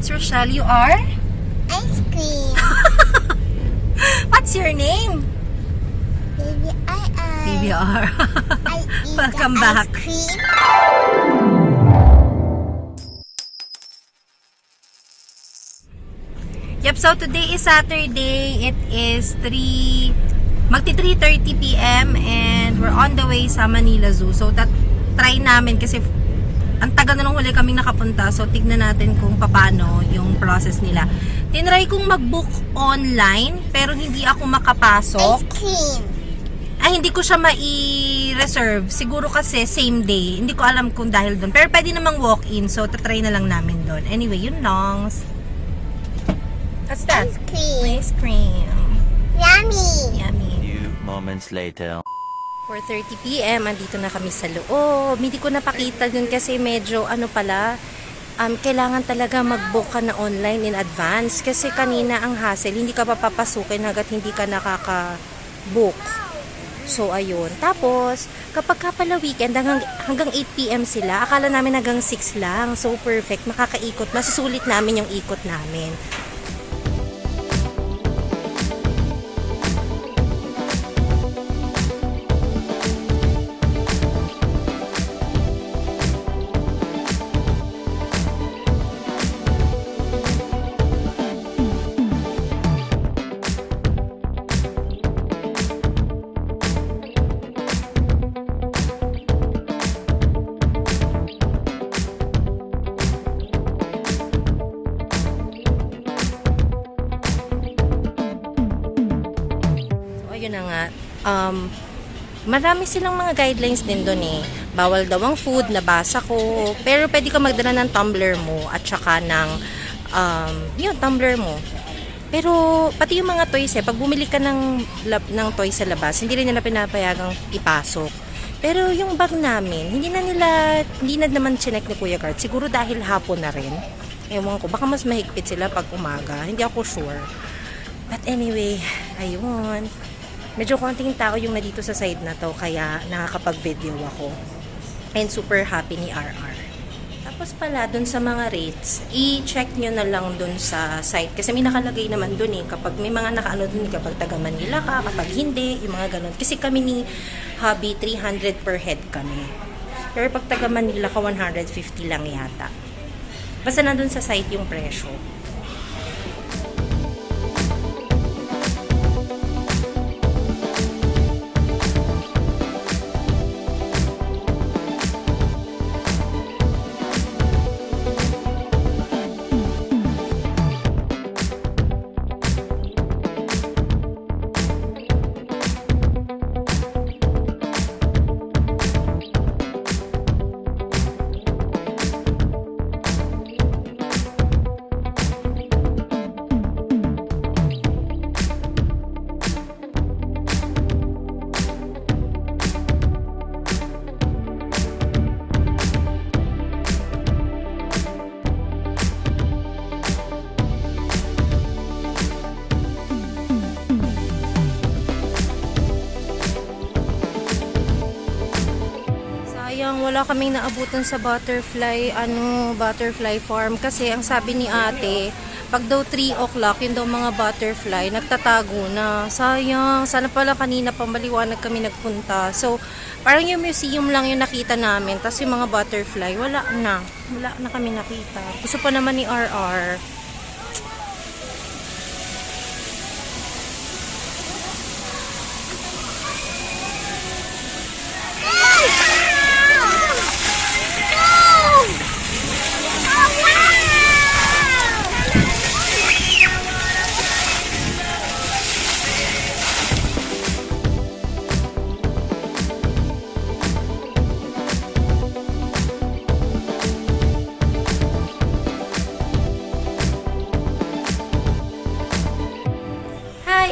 it's Rochelle. You are? Ice cream. What's your name? Baby BBR. I eat Welcome the back. ice cream. Yep, so today is Saturday. It is magti 3:30 p.m. and we're on the way sa Manila Zoo. So try namin kasi ang tagal na nung huli kaming nakapunta. So tignan natin kung paano yung process nila. Tinry kong mag-book online pero hindi ako makapasok. Ice cream. Ay, hindi ko siya mai-reserve. Siguro kasi same day. Hindi ko alam kung dahil doon. Pero pwede namang walk-in. So, tatry na lang namin doon. Anyway, yun lang. What's that? Ice cream. Ice cream. Yummy. Yummy. Few moments later. 4:30 p.m. Andito na kami sa loob. Hindi ko napakita dun kasi medyo kailangan talaga mag-book ka na online in advance. Kasi kanina ang hassle, hindi ka pa papasukin hanggat hindi ka nakaka-book. So, ayun. Tapos, kapag pala weekend, hanggang 8 p.m. sila, akala namin hanggang 6 lang. So, perfect. Makakaikot. Masusulit namin yung ikot namin. Yun na nga, marami silang mga guidelines din doon eh. Bawal daw ang food, nabasa ko. Pero pwede ka magdala ng tumbler mo at saka ng, yun, tumbler mo. Pero pati yung mga toys eh, pag bumili ka ng toys sa labas, hindi rin nila pinapayagang ipasok. Pero yung bag namin, hindi na naman chinek ni Kuya Gart. Siguro dahil hapon na rin. Ewan ko, baka mas mahigpit sila pag umaga. Hindi ako sure. But anyway, ayun. Medyo konting tao yung na dito sa side na to, kaya nakakapag-video ako. And super happy ni RR. Tapos pala, dun sa mga rates, i-check nyo na lang dun sa site. Kasi may nakalagay naman dun eh. Kapag may mga nakaano dun, kapag taga Manila ka, kapag hindi, yung mga ganun. Kasi kami ni Hubby, 300 per head kami. Pero pag taga Manila ka, 150 lang yata. Basta nandun sa site yung presyo. Wala kaming naabutan sa butterfly farm kasi ang sabi ni ate, pag daw 3 o'clock, yun daw mga butterfly, nagtatago na. Sayang, sana pala kanina pamaliwanag kami nagpunta. So, parang yung museum lang yung nakita namin, tapos yung mga butterfly, wala na kami nakita. Gusto pa naman ni RR.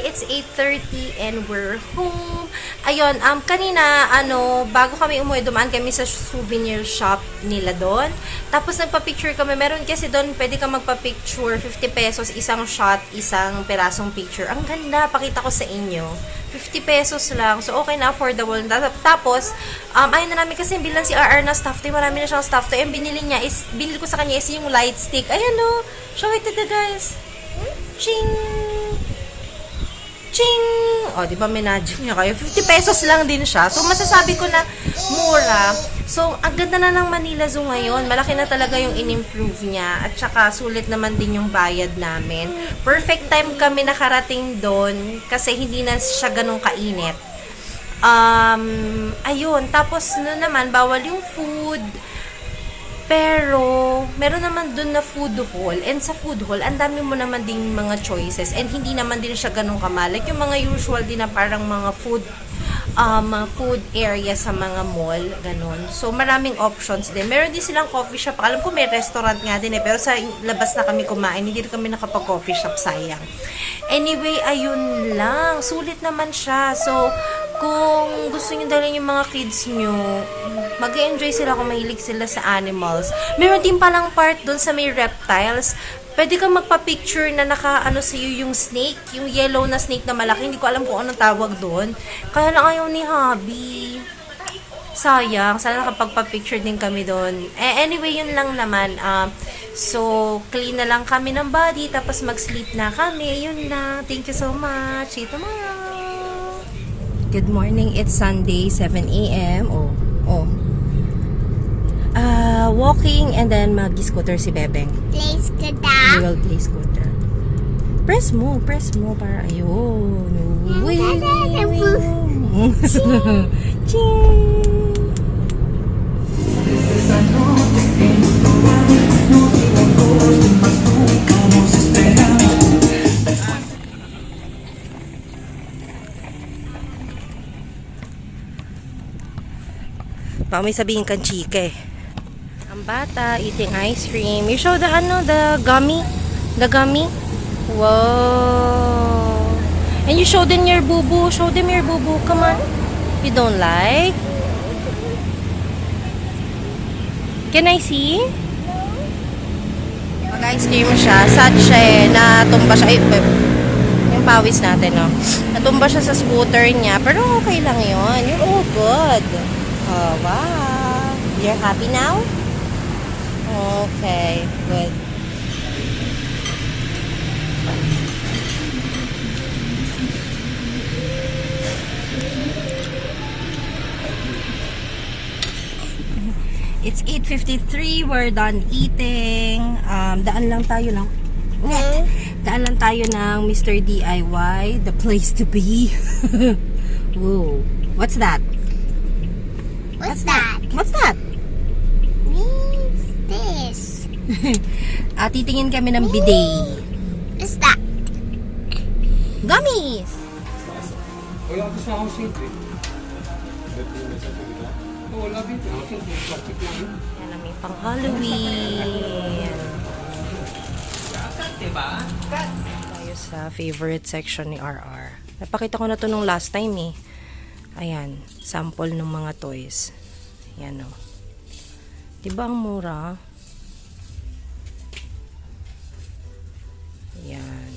It's 8:30 and we're home. Ayun, kanina, bago kami umuwi, dumaan kami sa souvenir shop nila doon. Tapos nagpa-picture kami. Meron kasi doon, pwede ka magpa-picture. 50 pesos, isang shot, isang perasong picture. Ang ganda, pakita ko sa inyo. 50 pesos lang. So, okay na, affordable. Tapos, ayun na namin kasi bilang si RR na stuffed toy. Marami na siyang stuffed toy. Ang binili ko sa kanya is yung light stick. Ayan o. Show it to the guys. Ching! Ching! O, di ba minadyo niya kayo? 50 pesos lang din siya. So, masasabi ko na mura. So, ang ganda na ng Manila Zoo ngayon. Malaki na talaga yung in-improve niya. At saka, sulit naman din yung bayad namin. Perfect time kami nakarating doon kasi hindi na siya ganun kainit. Ayun. Tapos, no naman, bawal yung food. Pero, meron naman dun na food hall. And sa food hall, ang dami mo naman ding mga choices. And hindi naman din siya ganun kamal. Like yung mga usual din na parang mga food area sa mga mall. Ganun. So, maraming options din. Meron din silang coffee shop. Alam ko may restaurant nga din eh. Pero sa labas na kami kumain, hindi rin kami nakapag-coffee shop. Sayang. Anyway, ayun lang. Sulit naman siya. So, kung gusto nyo dalhin yung mga kids nyo, mag-enjoy sila kung mahilig sila sa animals. Meron din palang part doon sa may reptiles. Pwede kang magpa-picture na naka-ano sa'yo yung snake, yung yellow na snake na malaki. Hindi ko alam kung anong tawag doon. Kaya lang ayaw ni Habi. Sayang. Sana nakapagpa-picture din kami doon. Anyway, yun lang naman. So, clean na lang kami ng body. Tapos mag-sleep na kami. Yun lang. Thank you so much. See you tomorrow. Good morning. It's Sunday, 7 a.m. Walking and then mag-scooter si Bebeng. Place ka We daw. will play scooter. Press mo para ayun. Ching! Baka may sabihin kang chike. Ang bata eating ice cream. You show the gummy? The gummy? Wow. And you show them your boo-boo. Show them your boo-boo. Come on. You don't like? Can I see? Mag-ice cream siya. Sad siya eh. Natumba siya. Yung pawis natin, no? Natumba siya sa scooter niya. Pero okay lang yun. You're all good. Oh, wow. You're happy now? Okay, good. It's 8:53. We're done eating. Daan lang tayo ng Mr. DIY, the place to be. Whoa. What's that? What's that? What's that? What's this? Titingin kami ng bidet. What's that? Gummies! Wala ko sa housing eh. Wala dito. Housing eh. Plastic lang yun. Yan ang may pang Halloween. Tayo sa favorite section ni RR. Napakita ko na to nung last time eh. Ayan, sample ng mga toys. Ayan o. Diba ang mura? Ayan.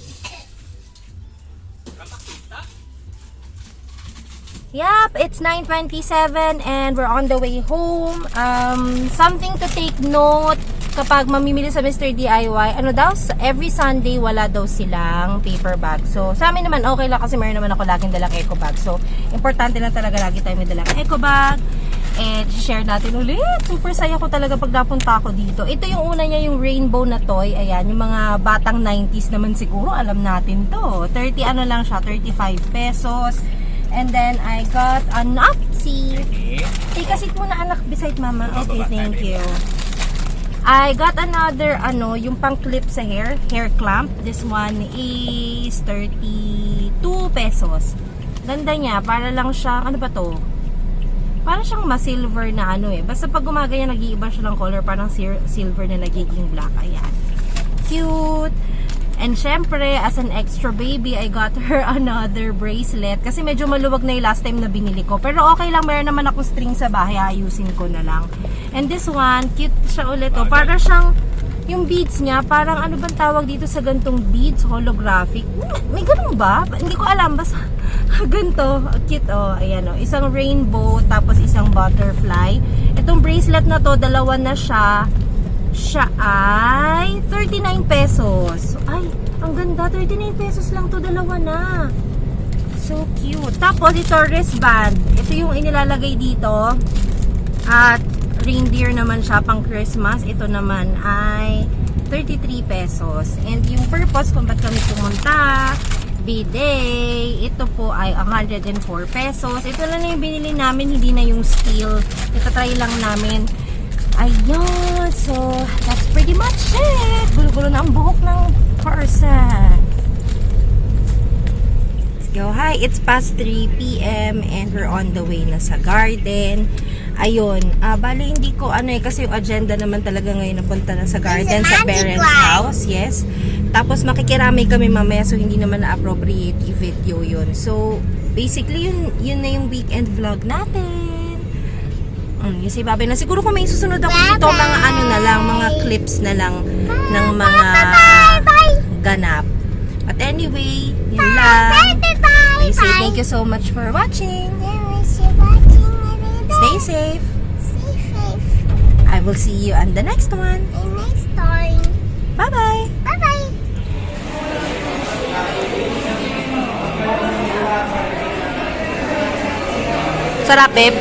Yup, it's 9:27 and we're on the way home. Something to take note kapag mamimili sa Mr. DIY, ano daw, every Sunday wala daw silang paper bag. So, sa amin naman okay lang kasi meron naman ako laging dalang eco bag. So, importante lang talaga lagi tayo may dalang eco bag. And share natin ulit. Super saya ko talaga pag napunta ako dito. Ito yung una niya, yung rainbow na toy. Ayan, yung mga batang 90s naman siguro, alam natin to. 30 ano lang siya, 35 pesos. And then, I got a Nopsy. Take a seat muna, anak, beside mama. Okay, thank you. I got another, yung pang clip sa hair clamp. This one is 32 pesos. Ganda niya, para lang siya, ano ba to? Para siyang ma-silver na Basta pag gumagaya, nag-iiba siya ng color, parang silver na nagiging black. Ayan. Cute! And syempre, as an extra baby, I got her another bracelet. Kasi medyo maluwag na yung last time na binili ko. Pero okay lang, meron naman ako string sa bahay. Ayusin ko na lang. And this one, cute siya ulit. Para siyang, yung beads niya, parang ano bang tawag dito sa gantong beads? Holographic? May ganun ba? Hindi ko alam. Basta ganito. Cute, Ayan, Isang rainbow, tapos isang butterfly. Itong bracelet na to, dalawa na siya. Siya ay 39 pesos. pesos. Ay, ang ganda. 39 pesos lang to, dalawa na. So cute. Tapos, ito wristband. Ito yung inilalagay dito. At reindeer naman siya pang Christmas. Ito naman ay 33 pesos. And yung purpose kung ba't kami pumunta, bidet, ito po ay 104 pesos. Ito lang yung binili namin, hindi na yung steel. Ito try lang namin. Ayun. So, that's pretty much it. Gulo-gulo na ang buhok ng person. Go. Hi, it's past 3 p.m. and we're on the way na sa garden. Ayun, bali hindi ko kasi yung agenda naman talaga ngayon napunta na sa garden sa magic parents' wand. house, yes. Tapos makikirami kami mamaya so hindi naman na-appropriate i-video yun. So, basically yun na yung weekend vlog natin. Yung si Babay na siguro kung may susunod ako dito, mga ano na lang, mga clips na lang ng mga ganap. But anyway, yun lang. I say thank you so much for watching. Stay safe. Stay safe. I will see you on the next one. And next time. Bye-bye. Bye-bye. Sarap, babe.